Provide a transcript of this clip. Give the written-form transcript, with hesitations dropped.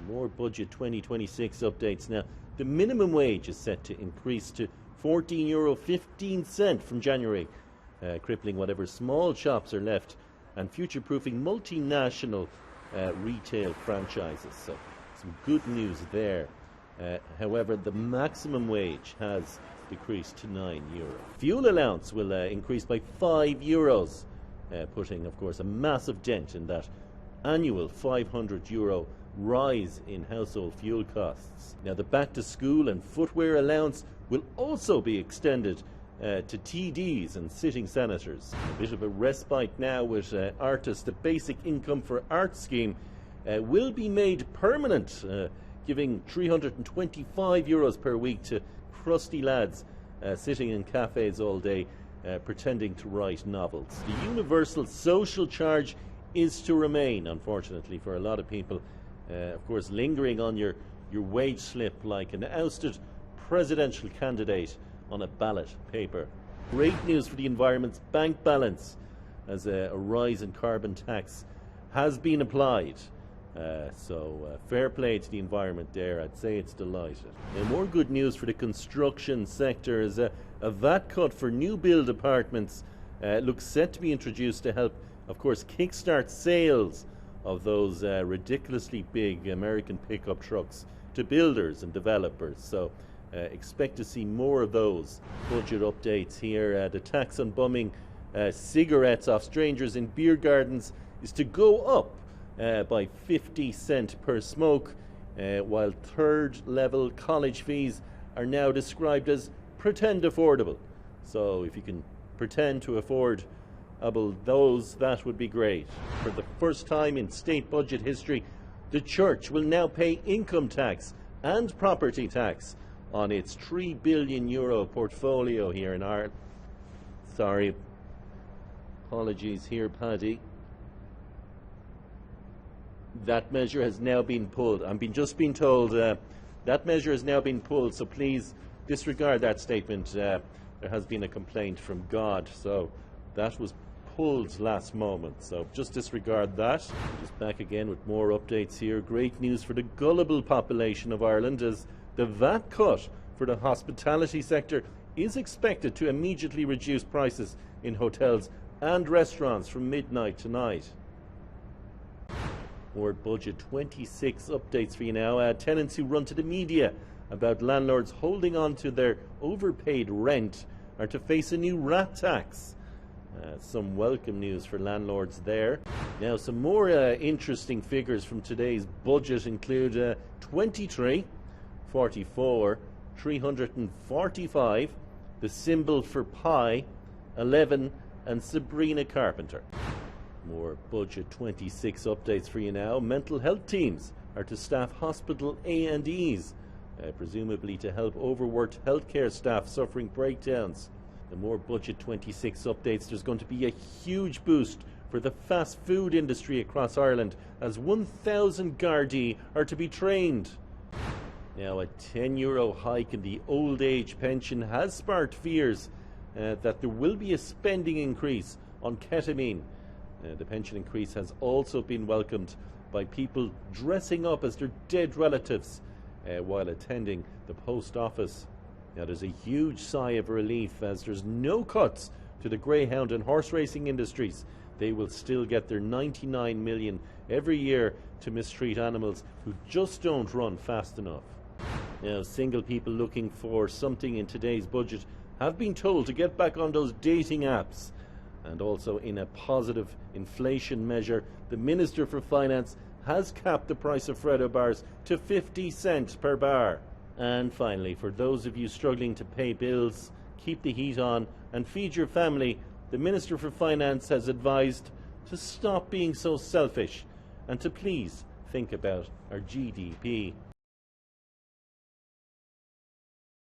More Budget 2026 updates now. The minimum wage is set to increase to €14.15 from January, crippling whatever small shops are left and future-proofing multinational retail franchises. So some good news there. However, the maximum wage has decreased to €9. Fuel allowance will increase by €5, putting, of course, a massive dent in that annual €500 rise in household fuel costs. Now, the back to school and footwear allowance will also be extended to TDs and sitting senators. A bit of a respite now with artists. The basic income for art scheme will be made permanent, giving €325 per week to crusty lads sitting in cafes all day pretending to write novels. The universal social charge is to remain, unfortunately, for a lot of people. Of course, lingering on your wage slip like an ousted presidential candidate on a ballot paper. Great news for the environment's bank balance, as a rise in carbon tax has been applied. So fair play to the environment there. I'd say it's delighted. And more good news for the construction sector is a VAT cut for new build apartments looks set to be introduced to help, of course, kickstart sales of those ridiculously big American pickup trucks to builders and developers. So expect to see more of those. Budget updates here. The tax on bumming cigarettes off strangers in beer gardens is to go up by 50 cents per smoke, while third level college fees are now described as pretend affordable. So if you can pretend to afford those, that would be great. For the first time in state budget history, the church will now pay income tax and property tax on its €3 billion portfolio here in Ireland. Sorry, apologies here, Paddy. That measure has now been pulled. Just been told that measure has now been pulled, so please disregard that statement. There has been a complaint from God, so that was pulled last moment, so just disregard that. Just back again with more updates here. Great news for the gullible population of Ireland, as the VAT cut for the hospitality sector is expected to immediately reduce prices in hotels and restaurants from midnight tonight. More Budget 26 updates for you now. Tenants who run to the media about landlords holding on to their overpaid rent are to face a new rat tax. Some welcome news for landlords there. Now, some more interesting figures from today's budget include 23, 44, 345, the symbol for pi, 11, and Sabrina Carpenter. More Budget 26 updates for you now. Mental health teams are to staff hospital A&Es, presumably to help overworked healthcare staff suffering breakdowns. The more Budget 26 updates, there's going to be a huge boost for the fast food industry across Ireland, as 1,000 Gardaí are to be trained. Now, a €10 hike in the old age pension has sparked fears that there will be a spending increase on ketamine. The pension increase has also been welcomed by people dressing up as their dead relatives while attending the post office. Now, there's a huge sigh of relief, as there's no cuts to the greyhound and horse racing industries. They will still get their $99 million every year to mistreat animals who just don't run fast enough. Now, single people looking for something in today's budget have been told to get back on those dating apps. And also, in a positive inflation measure, the Minister for Finance has capped the price of Freddo bars to 50 cents per bar. And finally, for those of you struggling to pay bills, keep the heat on and feed your family, the Minister for Finance has advised to stop being so selfish and to please think about our GDP.